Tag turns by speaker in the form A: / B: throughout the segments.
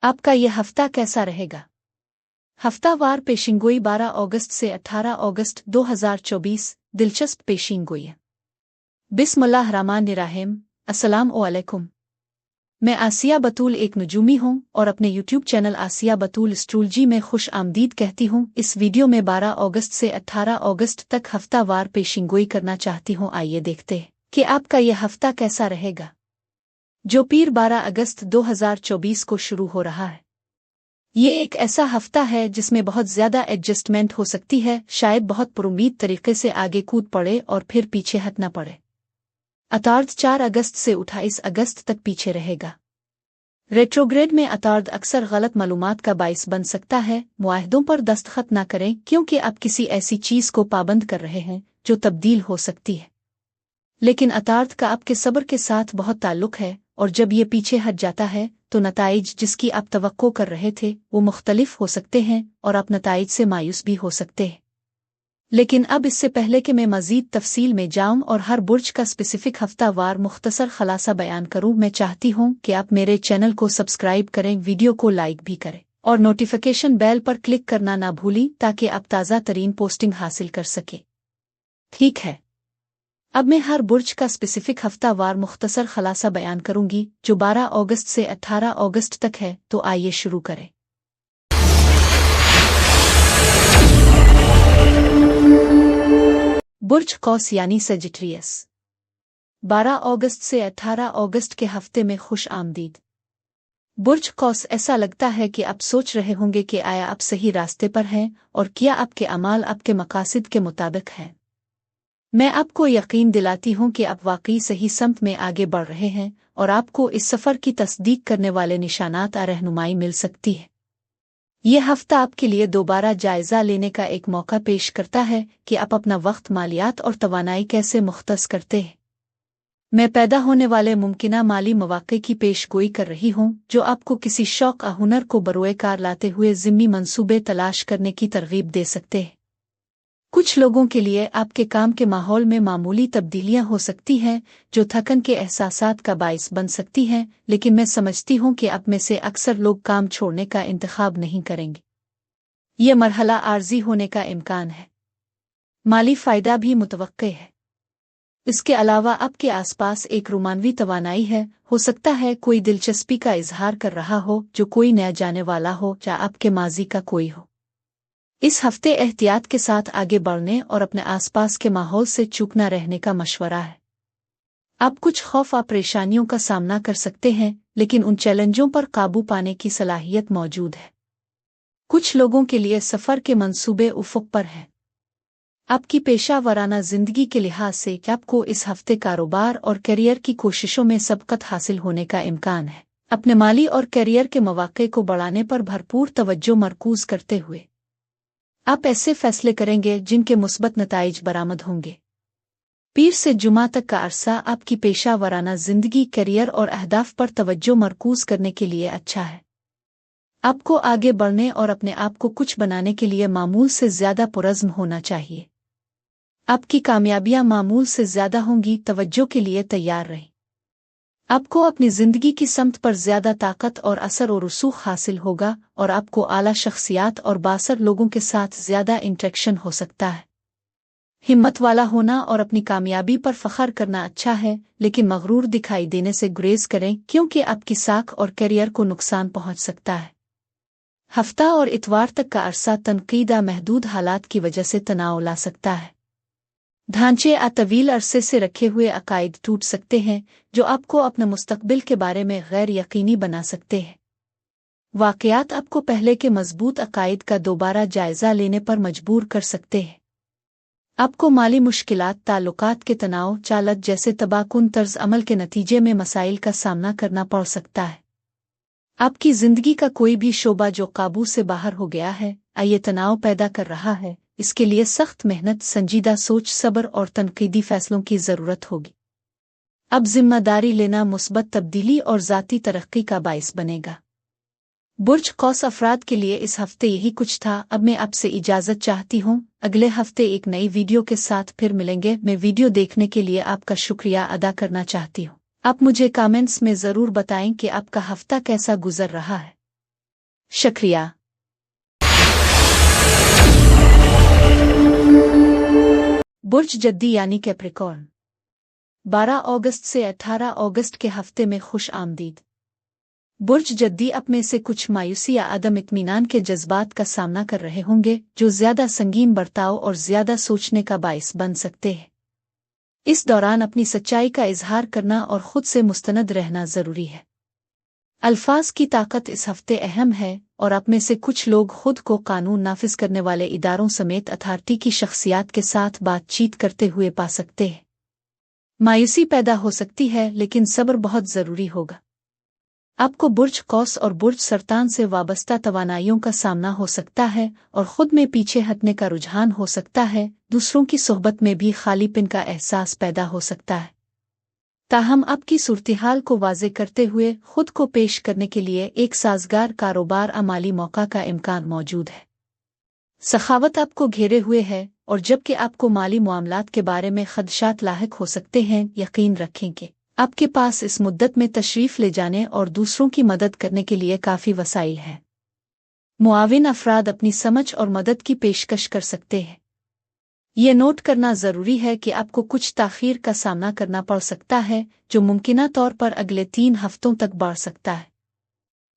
A: आपका यह हफ्ता कैसा रहेगा? हफ्तावार पेशिंगोई 12 अगस्त से 18 अगस्त 2024। दिलचस्प पेशिंगोई। बिस्मिल्लाहिर्रहमानिर्रहीम। अस्सलाम वालेकुम। मैं आसिया बतूल एक नजूमी हूँ और अपने यूट्यूब चैनल आसिया बतूल एस्ट्रोलॉजी में खुश आमदीद कहती हूँ। इस वीडियो में 12 अगस्त से 18 अगस्त तक हफ्तावार पेशिंगोई करना चाहती हूँ। आइए देखते हैं कि आपका यह हफ्ता कैसा रहेगा, जो पीर 12 अगस्त 2024 को शुरू हो रहा है। ये एक ऐसा हफ्ता है जिसमें बहुत ज्यादा एडजस्टमेंट हो सकती है। शायद बहुत पुरुमीद तरीके से आगे कूद पड़े और फिर पीछे हट न पड़े। अतार्द 4 अगस्त से 28 अगस्त तक पीछे रहेगा। रेट्रोग्रेड में अतार्द अक्सर गलत मालूमात का बाइस बन सकता है। मुआहदों पर दस्तखत न करें क्योंकि आप किसी ऐसी चीज को पाबंद कर रहे हैं जो तब्दील हो सकती है। लेकिन अतार्द का आपके सब्र के साथ बहुत ताल्लुक है और जब ये पीछे हट जाता है तो नताइज जिसकी आप तवक्को कर रहे थे वो मुख्तलिफ हो सकते हैं और आप नताइज से मायूस भी हो सकते हैं। लेकिन अब इससे पहले कि मैं मज़ीद तफसील में जाऊं और हर बुर्ज का स्पेसिफिक हफ्तावार मुख्तसर खलासा बयान करूं, मैं चाहती हूं कि आप मेरे चैनल को सब्सक्राइब करें, वीडियो को लाइक भी करें और नोटिफिकेशन बेल पर क्लिक करना ना भूलें ताकि आप ताज़ा तरीन पोस्टिंग हासिल कर सकें। ठीक है, अब मैं हर बुर्ज का स्पेसिफिक हफ्तावार मुख्तसर खलासा बयान करूंगी जो 12 अगस्त से 18 अगस्त तक है। तो आइए शुरू करें। बुर्ज कौस यानी सजिटेरियस। 12 अगस्त से 18 अगस्त के हफ्ते में खुश आमदीद। बुर्ज कौस, ऐसा लगता है कि आप सोच रहे होंगे कि आया आप सही रास्ते पर हैं और क्या आपके अमाल आपके मकासद के मुताबिक हैं। मैं आपको यकीन दिलाती हूँ कि आप वाकई सही समत में आगे बढ़ रहे हैं और आपको इस सफ़र की तस्दीक करने वाले निशानात आ रहनुमाई मिल सकती है। यह हफ्ता आपके लिए दोबारा जायज़ा लेने का एक मौका पेश करता है कि आप अपना वक्त, मालियात और तवानाई कैसे मुख्तस करते हैं। मैं पैदा होने वाले मुमकिना माली मौक़े की पेशगोई कर रही हूँ जो आपको किसी शौक़ या हुनर को बरोए कार लाते हुए ज़िम्मी मंसूबे तलाश करने की तरगीब दे सकते हैं। कुछ लोगों के लिए आपके काम के माहौल में मामूली तब्दीलियां हो सकती हैं जो थकन के एहसासात का बाइस बन सकती हैं, लेकिन मैं समझती हूं कि आप में से अक्सर लोग काम छोड़ने का इंतखाब नहीं करेंगे। ये मरहला आर्जी होने का इम्कान है। माली फ़ायदा भी मुतवक्के है। इसके अलावा आपके आसपास एक रोमानवी तवानाई है। हो सकता है कोई दिलचस्पी का इजहार कर रहा हो जो कोई नया जाने वाला हो या आपके माजी का कोई हो। इस हफ्ते एहतियात के साथ आगे बढ़ने और अपने आसपास के माहौल से चूक न रहने का मशवरा है। आप कुछ खौफ और परेशानियों का सामना कर सकते हैं, लेकिन उन चैलेंजों पर काबू पाने की सलाहियत मौजूद है। कुछ लोगों के लिए सफ़र के मंसूबे उफ़ुक़ पर हैं। आपकी पेशा वराना ज़िंदगी के लिहाज से आपको इस हफ्ते कारोबार और करियर की कोशिशों में सबकत हासिल होने का इम्कान है। अपने माली और करियर के मौक़े को बढ़ाने पर भरपूर तवज्जो मरकूज़ करते हुए आप ऐसे फैसले करेंगे जिनके मुस्बत नताइज बरामद होंगे। पीर से जुमा तक का अरसा आपकी पेशा वराना ज़िंदगी, करियर और अहदाफ पर तवज्जो मरकूज़ करने के लिए अच्छा है। आपको आगे बढ़ने और अपने आप को कुछ बनाने के लिए मामूल से ज़्यादा पुरज़्म होना चाहिए। आपकी कामयाबियां मामूल से ज़्यादा होंगी, तवज्जो के लिए तैयार रहें। आपको अपनी ज़िंदगी की समत पर ज़्यादा ताकत और असर और रसूख हासिल होगा और आपको आला शख्सियात और बासर लोगों के साथ ज़्यादा इंटरेक्शन हो सकता है। हिम्मत वाला होना और अपनी कामयाबी पर फ़ख्र करना अच्छा है, लेकिन मगरूर दिखाई देने से गुरेज करें क्योंकि आपकी साख और करियर को नुकसान पहुंच सकता है। हफ्ता और इतवार तक का अरसा तनकीदा महदूद हालात की वजह से तनाव ला सकता है। ढांचे तवील अरसे से रखे हुए अकायद टूट सकते हैं जो आपको अपने मुस्तकबिल के बारे में गैर यकीनी बना सकते हैं। वाक़यात आपको पहले के मजबूत अकायद का दोबारा जायज़ा लेने पर मजबूर कर सकते हैं। आपको माली मुश्किलात, ताल्लुकात के तनाव, चालत जैसे तबाहकुन तर्ज अमल के नतीजे में मसाइल का सामना करना पड़ सकता है। आपकी ज़िंदगी का कोई भी शोबा जो काबू से बाहर हो गया है ये तनाव पैदा कर रहा है। इसके लिए सख्त मेहनत, संजीदा सोच, सब्र और तनकीदी फैसलों की ज़रूरत होगी। अब जिम्मेदारी लेना मुस्बत तब्दीली और ज़ाती तरक्की का बाइस बनेगा। बुर्ज कौस अफराद के लिए इस हफ्ते यही कुछ था। अब मैं आपसे इजाज़त चाहती हूँ। अगले हफ्ते एक नई वीडियो के साथ फिर मिलेंगे। मैं वीडियो देखने के लिए आपका शुक्रिया अदा करना चाहती हूँ। आप मुझे कमेंट्स में ज़रूर बताएं कि आपका हफ्ता कैसा गुजर रहा है। शुक्रिया। बुर्ज जद्दी यानी कैप्रिकॉर्न 12 अगस्त से 18 अगस्त के हफ्ते में खुश आमदीद। बुर्ज जद्दी अब में से कुछ मायूसी या अदम इत्मीनान के जज्बात का सामना कर रहे होंगे जो ज्यादा संगीन बर्ताव और ज्यादा सोचने का बाइस बन सकते हैं। इस दौरान अपनी सच्चाई का इजहार करना और खुद से मुस्तनद रहना जरूरी है। अल्फाज की ताकत इस हफ्ते अहम है और आप में से कुछ लोग खुद को कानून नाफिज करने वाले इदारों समेत अथॉरिटी की शख्सियात के साथ बातचीत करते हुए पा सकते हैं। मायूसी पैदा हो सकती है लेकिन सब्र बहुत जरूरी होगा। आपको बुर्ज कौस और बुर्ज सरतान से वाबस्ता तवानाइयों का सामना हो सकता है और खुद में पीछे हटने का रुझान हो सकता है। दूसरों की सोहबत में भी खालीपन का एहसास पैदा हो सकता है। ताहम आपकी सूरत-ए-हाल को वाज़े करते हुए खुद को पेश करने के लिए एक साजगार कारोबार अमाली मौका का इम्कान मौजूद है। सखावत आपको घेरे हुए है और जबकि आपको माली मामलात के बारे में खदशात लाहिक हो सकते हैं, यकीन रखें कि आपके पास इस मुद्दत में तशरीफ ले जाने और दूसरों की मदद करने के लिए काफ़ी वसाइल हैं। मुआविन अफराद अपनी समझ और मदद की पेशकश कर सकते हैं। ये नोट करना ज़रूरी है कि आपको कुछ ताख़ीर का सामना करना पड़ सकता है जो मुमकिना तौर पर अगले 3 हफ्तों तक बढ़ सकता है।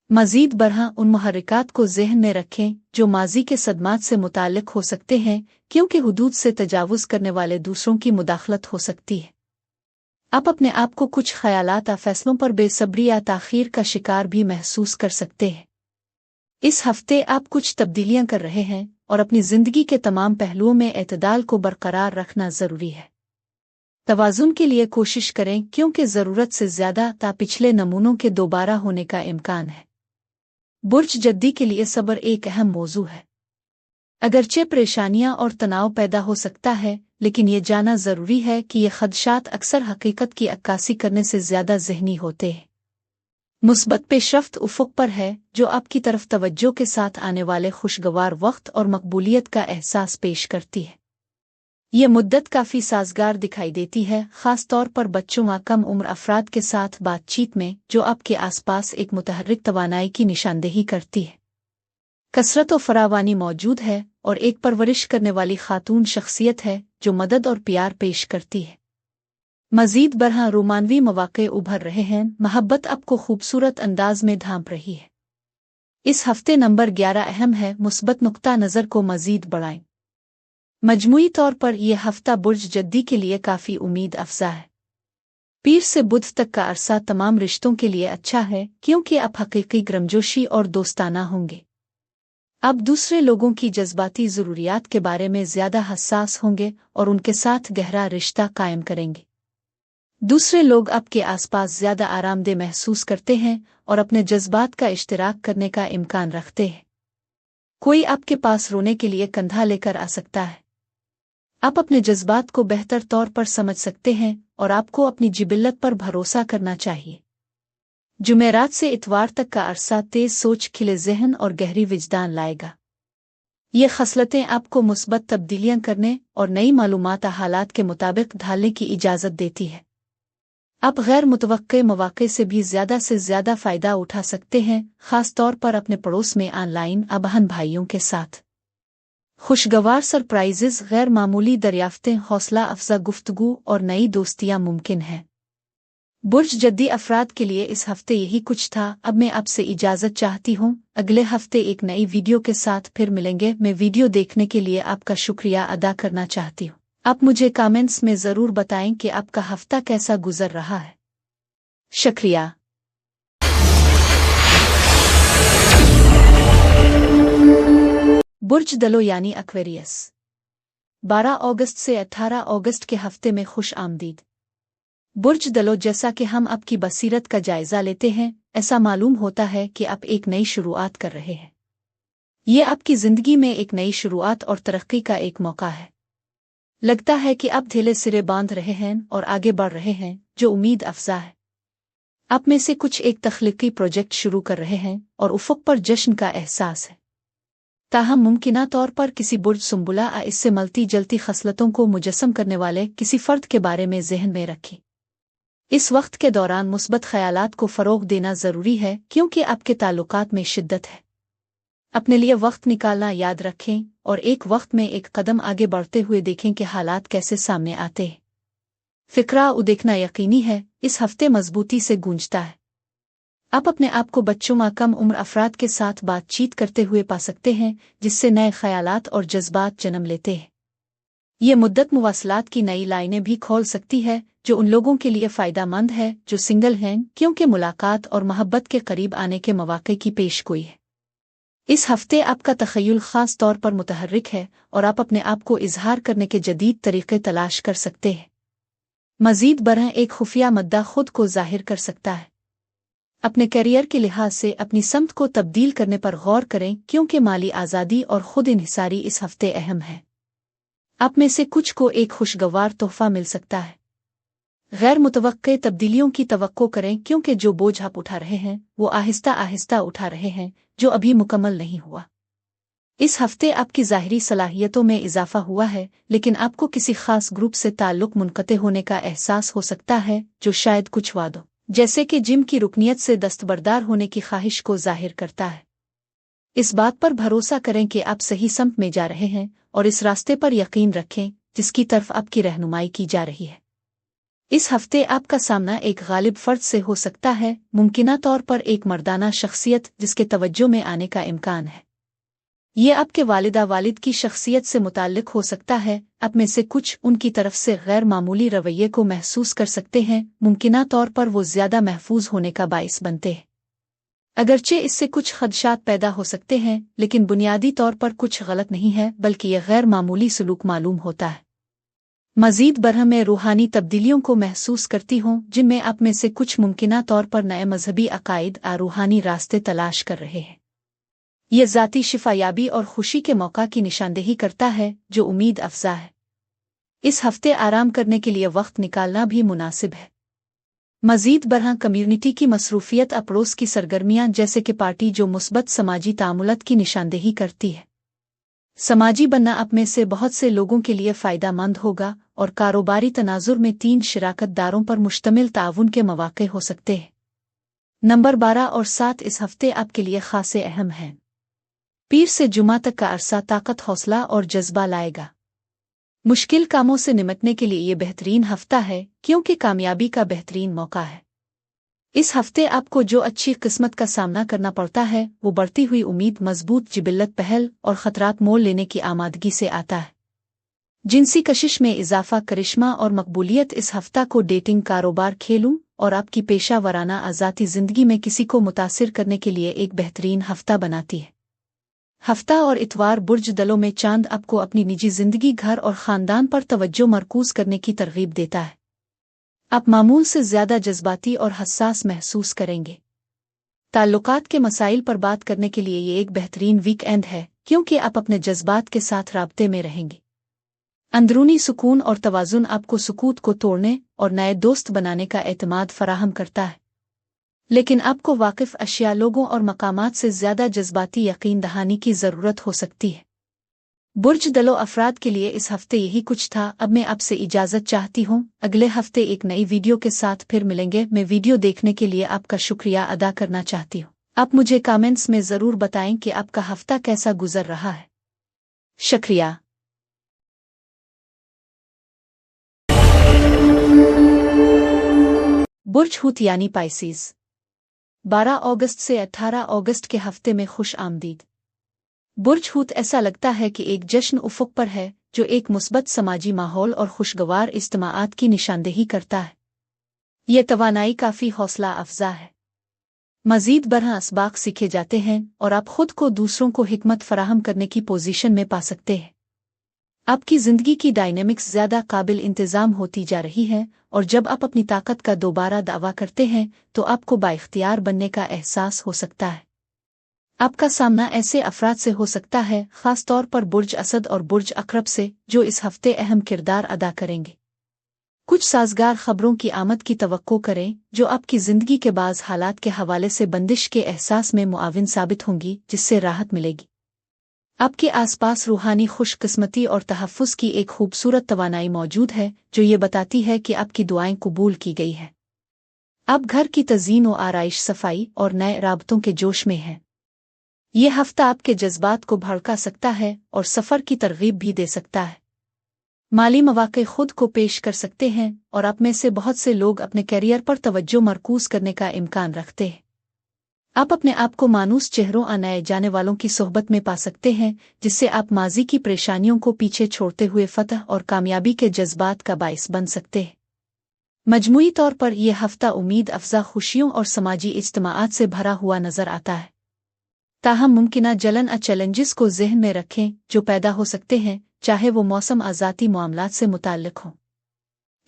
A: मज़ीद बरहा उन मुहर्रिकात को ज़हन में रखें जो माजी के सदमात से मुताल्लिक हो सकते हैं, क्योंकि हुदूद से तजावुज़ करने वाले दूसरों की मुदाखलत हो सकती है। आप अपने आप को कुछ ख़यालात या फैसलों पर बेसब्री या ताख़ीर का शिकार भी महसूस कर सकते हैं। इस हफ्ते आप कुछ तब्दीलियां कर रहे हैं और अपनी ज़िंदगी के तमाम पहलुओं में एतदाल को बरकरार रखना ज़रूरी है। तवाज़ुन के लिए कोशिश करें क्योंकि ज़रूरत से ज़्यादा पिछले नमूनों के दोबारा होने का इम्कान है। बुर्ज जद्दी के लिए सब्र एक अहम मौजू है। अगरचे परेशानियां और तनाव पैदा हो सकता है, लेकिन ये जानना ज़रूरी है कि ये खदशात अक्सर हकीकत की अक्कासी करने से ज़्यादा ज़हनी होते हैं। मुस्बत पेशरफ्त उफ़ुक़ पर है जो आपकी तरफ तवज्जो के साथ आने वाले खुशगवार वक्त और मकबूलियत का एहसास पेश करती है। ये मुद्दत काफ़ी साजगार दिखाई देती है, ख़ास तौर पर बच्चों व कम उम्र अफराद के साथ बातचीत में जो आपके आसपास एक मुतहर्रिक तवानाई की निशानदेही करती है। कसरत व फरावानी मौजूद है और एक परवरिश करने वाली खातून शख्सियत है जो मदद और प्यार पेश करती है। मज़ीद बरहा रोमानवी मौक़े उभर रहे हैं, महब्बत आपको खूबसूरत अंदाज में ढांप रही है। इस हफ्ते नंबर 11 अहम है, मुस्बत नुक्ता नज़र को मज़ीद बढ़ाएं। मजमूई तौर पर यह हफ्ता बुर्ज जद्दी के लिए काफ़ी उम्मीद अफजा है। पीर से बुध तक का अरसा तमाम रिश्तों के लिए अच्छा है क्योंकि आप हकीकी गर्मजोशी और दोस्ताना होंगे। आप दूसरे लोगों की जज्बाती ज़रूरियात के बारे में ज़्यादा हसास होंगे और उनके साथ गहरा रिश्ता कायम करेंगे। दूसरे लोग आपके आसपास ज़्यादा आरामदेह महसूस करते हैं और अपने जज्बात का इश्तिराक करने का इम्कान रखते हैं। कोई आपके पास रोने के लिए कंधा लेकर आ सकता है। आप अपने जज्बात को बेहतर तौर पर समझ सकते हैं और आपको अपनी जिबिल्लत पर भरोसा करना चाहिए। जुमेरात से इतवार तक का अरसा तेज सोच, खिले ज़हन और गहरी विजदान लाएगा। ये खसलतें आपको मुस्बत तब्दीलियां करने और नई मालूमात हालात के मुताबिक ढालने की इजाज़त देती है। आप गैर मुतवक्के मौक़े से भी ज़्यादा से ज़्यादा फ़ायदा उठा सकते हैं, ख़ास तौर पर अपने पड़ोस में ऑनलाइन अबहन भाइयों के साथ। खुशगवार सरप्राइज़, गैर मामूली दरियाफ्तें, हौसला अफजा गुफ्तगू और नई दोस्तियाँ मुमकिन हैं। बुर्ज जद्दी अफराद के लिए इस हफ्ते यही कुछ था। अब मैं आपसे इजाज़त चाहती हूँ। अगले हफ्ते एक नई वीडियो के साथ फिर मिलेंगे। मैं वीडियो देखने के लिए आपका शुक्रिया अदा करना चाहती हूँ। आप मुझे कमेंट्स में ज़रूर बताएं कि आपका हफ्ता कैसा गुजर रहा है। शुक्रिया। बुर्ज दलो यानी एक्वेरियस 12 अगस्त से 18 अगस्त के हफ्ते में खुश आमदीद। बुर्ज दलो, जैसा कि हम आपकी बसीरत का जायज़ा लेते हैं, ऐसा मालूम होता है कि आप एक नई शुरुआत कर रहे हैं। ये आपकी ज़िंदगी में एक नई शुरुआत और तरक्की का एक मौका है। लगता है कि आप ढीले सिरे बांध रहे हैं और आगे बढ़ रहे हैं, जो उम्मीद अफजा है। आप में से कुछ एक तख्लीकी प्रोजेक्ट शुरू कर रहे हैं और उफ़ुक़ पर जश्न का एहसास है। ताहम मुमकिना तौर पर किसी बुर्ज सुंबुला या इससे मलती जलती खसलतों को मुजस्सम करने वाले किसी फ़र्द के बारे में ज़हन में रखें। इस वक्त के दौरान मुस्बत ख़यालात को फ़रोग़ देना ज़रूरी है क्योंकि आपके ताल्लुकात में शिद्दत है। अपने लिए वक्त निकालना याद रखें और एक वक्त में एक कदम आगे बढ़ते हुए देखें कि हालात कैसे सामने आते हैं। फिक्रा देखना यकीनी है, इस हफ्ते मजबूती से गूंजता है। आप अपने आप को बच्चों व कम उम्र अफराद के साथ बातचीत करते हुए पा सकते हैं, जिससे नए ख्यालात और जज्बात जन्म लेते हैं। ये मुद्दत मुवासलात की नई लाइनें भी खोल सकती है, जो उन लोगों के लिए फ़ायदेमंद है जो सिंगल हैं, क्योंकि मुलाकात और मोहब्बत के करीब आने के मौके की पेशगोई है। इस हफ्ते आपका तख़य्युल ख़ास तौर पर मुतहर्रिक है और आप अपने आप को इजहार करने के जदीद तरीक़े तलाश कर सकते हैं। मज़ीद बरह एक खुफिया मुद्दा खुद को ज़ाहिर कर सकता है। अपने करियर के लिहाज से अपनी समत को तब्दील करने पर गौर करें, क्योंकि माली आज़ादी और खुद इन्हिसारी इस हफ्ते अहम है। आप में से कुछ को एक खुशगवार तोहफा मिल सकता है। गैर मुतवक्के तब्दीलियों की तवक्को करें, क्योंकि जो बोझ आप उठा रहे हैं वो आहिस्ता आहिस्ता उठा रहे हैं, जो अभी मुकम्मल नहीं हुआ। इस हफ्ते आपकी ज़ाहिरी सलाहियतों में इजाफा हुआ है, लेकिन आपको किसी खास ग्रुप से ताल्लुक़ मुनक़ते होने का एहसास हो सकता है, जो शायद कुछ वादों जैसे कि जिम की रुकनियत से दस्तबरदार होने की ख्वाहिश को ज़ाहिर करता है। इस बात पर भरोसा करें कि आप सही समत में जा रहे हैं और इस रास्ते पर यकीन रखें जिसकी तरफ आपकी रहनुमाई की जा रही है। इस हफ्ते आपका सामना एक गालिब फर्द से हो सकता है, मुमकिना तौर पर एक मर्दाना शख्सियत जिसके तवज्जो में आने का इम्कान है। ये आपके वालिदा वालिद की शख्सियत से मुताल्लिक हो सकता है। आप में से कुछ उनकी तरफ से गैर मामूली रवैये को महसूस कर सकते हैं, मुमकिना तौर पर वो ज़्यादा महफूज होने का बाइस बनते हैं। अगरचे इससे कुछ खदशात पैदा हो सकते हैं, लेकिन बुनियादी तौर पर कुछ गलत नहीं है, बल्कि यह गैर मामूली सलूक मालूम होता है। मज़ीद बरह में रूहानी तब्दीलियों को महसूस करती हूँ, जिनमें आप में से कुछ मुमकिना तौर पर नए मजहबी अकायद आ रूहानी रास्ते तलाश कर रहे हैं। यह ज़ाती शिफायाबी और खुशी के मौका की निशानदेही करता है, जो उम्मीद अफजा है। इस हफ्ते आराम करने के लिए वक्त निकालना भी मुनासिब है। मज़ीद बरह कम्युनिटी की मसरूफियत, अपड़ोस की सरगर्मियाँ जैसे कि पार्टी, जो मुस्बत समाजी तामुलत की निशानदेही करती है। समाजी बनना आप में से बहुत से लोगों के लिए फ़ायदेमंद होगा और कारोबारी तनाजुर में 3 शिराकतदारों पर मुश्तमिल ताउन के मौके हो सकते हैं। नंबर 12 और 7 इस हफ्ते आपके लिए खासे अहम हैं। पीर से जुमा तक का अरसा ताकत, हौसला और जज्बा लाएगा। मुश्किल कामों से निपटने के लिए ये बेहतरीन हफ्ता है, क्योंकि कामयाबी का बेहतरीन मौका है। इस हफ्ते आपको जो अच्छी किस्मत का सामना करना पड़ता है वो बढ़ती हुई उम्मीद, मजबूत जिबिल्लत, पहल और ख़तरात मोल लेने की आमादगी से आता है। जिनसी कशिश में इजाफा, करिश्मा और मकबूलियत इस हफ्ता को डेटिंग, कारोबार, खेलों और आपकी पेशा वराना आज़ादी ज़िंदगी में किसी को मुतासिर करने के लिए एक बेहतरीन हफ्ता बनाती है। हफ्ता और इतवार बुर्ज दलों में चांद आपको अपनी निजी ज़िंदगी, घर और ख़ानदान पर तवज्जो मरकूज़ करने की तरगीब देता है। आप मामूल से ज़्यादा जज्बाती और हसास महसूस करेंगे। ताल्लुकात के मसाइल पर बात करने के लिए ये एक बेहतरीन वीकेंड है, क्योंकि आप अपने जज्बात के साथ राब्ते में रहेंगे। अंदरूनी सुकून और तवाज़ुन आपको सुकूत को तोड़ने और नए दोस्त बनाने का एतमाद फराहम करता है। लेकिन आपको वाकिफ़ अशिया, लोगों और मकामात से ज़्यादा जज्बाती यकीन दहानी की ज़रूरत हो सकती है। बुर्ज दलो अफराद के लिए इस हफ्ते यही कुछ था। अब मैं आपसे इजाज़त चाहती हूँ। अगले हफ्ते एक नई वीडियो के साथ फिर मिलेंगे। मैं वीडियो देखने के लिए आपका शुक्रिया अदा करना चाहती हूँ। आप मुझे कमेंट्स में ज़रूर बताएं कि आपका हफ्ता कैसा गुजर रहा है। शुक्रिया। बुर्ज हूत यानी पाइसीज़, 12 अगस्त से 18 अगस्त के हफ्ते में खुश आमदीद। बुर्ज हूत ऐसा लगता है कि एक जश्न उफ़ुक़ पर है, जो एक मुस्बत समाजी माहौल और खुशगवार इज्तिमाआत की निशानदेही करता है। यह तवानाई काफ़ी हौसला अफजा है। मज़ीद बरह असबाक सीखे जाते हैं और आप खुद को दूसरों को हिकमत फराहम करने की पोजीशन में पा सकते हैं। आपकी ज़िंदगी की डायनेमिक्स ज़्यादा काबिल इंतज़ाम होती जा रही है, और जब आप अपनी ताकत का दोबारा दावा करते हैं तो आपको बाइख्तियार बनने का एहसास हो सकता है। आपका सामना ऐसे अफराद से हो सकता है, ख़ास तौर पर बुर्ज असद और बुर्ज अक़रब से, जो इस हफ्ते अहम किरदार अदा करेंगे। कुछ साज़गार ख़बरों की आमद की तवक्को करें, जो आपकी ज़िंदगी के बाज़ हालात के हवाले से बंदिश के एहसास में मुआविन साबित होंगी, जिससे राहत मिलेगी। आपके आसपास रूहानी खुशकिस्मती और तहफ़्फ़ुज़ की एक खूबसूरत तवानाई मौजूद है, जो ये बताती है कि आपकी दुआएं कबूल की गई हैं। आप घर की तज़ीन व आराइश, सफाई और नए राबतों के जोश में हैं। ये हफ्ता आपके जज्बात को भड़का सकता है और सफ़र की तरगीब भी दे सकता है। माली मौक़े खुद को पेश कर सकते हैं और आप में से बहुत से लोग अपने करियर पर तवज्जो मरकूज करने का इम्कान रखते हैं। आप अपने आप को मानूस चेहरों आने जाने वालों की सोहबत में पा सकते हैं, जिससे आप माजी की परेशानियों को पीछे छोड़ते हुए फतह और कामयाबी के जज्बात का बाइस बन सकते हैं। मजमूई तौर पर यह हफ्ता उम्मीद अफजा खुशियों और समाजी इज्तिमाआत से भरा हुआ नजर आता है। ताहम मुमकिना जलन चैलेंजेस को जहन में रखें जो पैदा हो सकते हैं, चाहे वो मौसम आज़ाती मामलात से मुताल्लिक हों।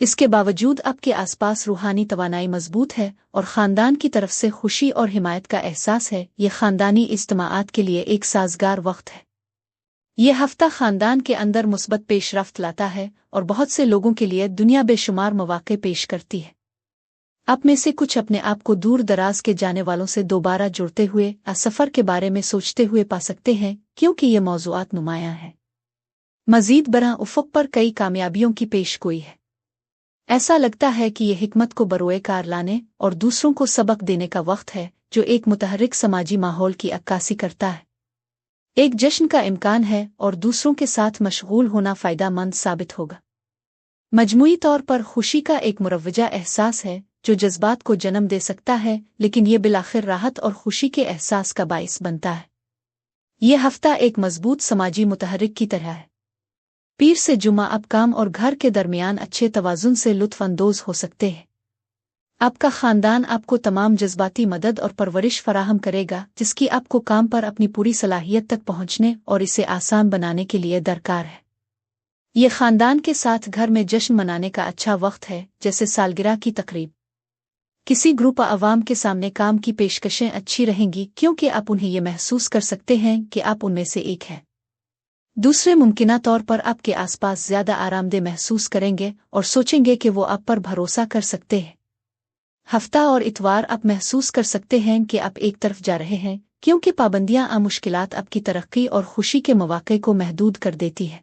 A: इसके बावजूद आपके आसपास रूहानी तवानाई मजबूत है और ख़ानदान की तरफ से खुशी और हिमायत का एहसास है। ये ख़ानदानी इज्तिमाआत के लिए एक साजगार वक्त है। यह हफ्ता ख़ानदान के अंदर मुस्बत पेशरफ्त लाता है और बहुत से लोगों के लिए दुनिया बेशुमार मौक़े पेश करती है। आप में से कुछ अपने आप को दूर दराज के जाने वालों से दोबारा जुड़ते हुए सफ़र के बारे में सोचते हुए पा सकते हैं, क्योंकि ये मौज़ूआत नुमायां है। मज़ीद बराह उफ़क़ पर कई कामयाबियों की पेशगोई है। ऐसा लगता है कि यह हिकमत को बरोए कार लाने और दूसरों को सबक देने का वक्त है, जो एक मुतहर्रिक समाजी माहौल की अक्कासी करता है। एक जश्न का इम्कान है और दूसरों के साथ मशगूल होना फ़ायदामंद साबित होगा। मजमूई तौर पर खुशी का एक मुरव्वजा एहसास है जो जज्बात को जन्म दे सकता है, लेकिन ये बिलाखिर राहत और खुशी के एहसास का बाइस बनता है। यह हफ्ता एक मजबूत समाजी मुतहर्रिक की तरह है। पीर से जुमा आप काम और घर के दरमियान अच्छे तवाज़ुन से लुत्फ़ अंदोज़ हो सकते हैं। आपका ख़ानदान आपको तमाम जज्बाती मदद और परवरिश फराहम करेगा, जिसकी आपको काम पर अपनी पूरी सलाहियत तक पहुँचने और इसे आसान बनाने के लिए दरकार है। ये ख़ानदान के साथ घर में जश्न मनाने का अच्छा वक्त है, जैसे सालगिरह की तकरीब। किसी ग्रुप अवाम के सामने काम की पेशकशें अच्छी रहेंगी, क्योंकि आप उन्हें ये महसूस कर सकते हैं कि आप उनमें से एक हैं। दूसरे मुमकिना तौर पर आपके आसपास ज़्यादा आरामदेह महसूस करेंगे और सोचेंगे कि वो आप पर भरोसा कर सकते हैं। हफ्ता और इतवार आप महसूस कर सकते हैं कि आप एक तरफ जा रहे हैं, क्योंकि पाबंदियां मुश्किलात आपकी तरक्की और खुशी के मौक़े को महदूद कर देती है।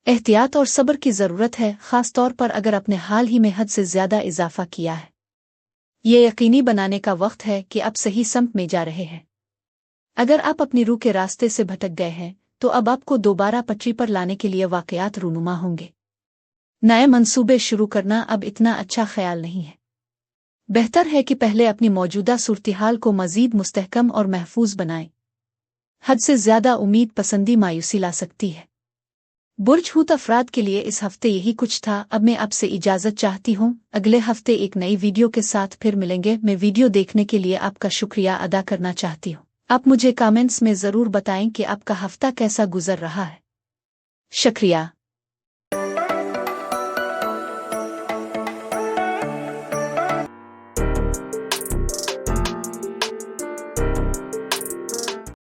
A: एहतियात और सब्र की ज़रूरत है, ख़ास तौर पर अगर आपने हाल ही में हद से ज़्यादा इजाफा किया है। ये यकीनी बनाने का वक्त है कि आप सही समत में जा रहे हैं। अगर आप अपनी रूह के रास्ते से भटक गए हैं, तो अब आपको दोबारा पटरी पर लाने के लिए वाक़यात रूनुमा होंगे। नए मंसूबे शुरू करना अब इतना अच्छा ख्याल नहीं है। बेहतर है कि पहले अपनी मौजूदा सूरत-ए-हाल को मज़ीद मुस्तहकम और महफूज बनाएं। हद से ज़्यादा उम्मीद पसंदी मायूसी ला सकती है। बुर्ज हूत अफराद के लिए इस हफ्ते यही कुछ था। अब मैं आपसे इजाज़त चाहती हूँ। अगले हफ्ते एक नई वीडियो के साथ फिर मिलेंगे। मैं वीडियो देखने के लिए आपका शुक्रिया अदा करना चाहती हूँ। आप मुझे कमेंट्स में ज़रूर बताएं कि आपका हफ्ता कैसा गुजर रहा है। शुक्रिया।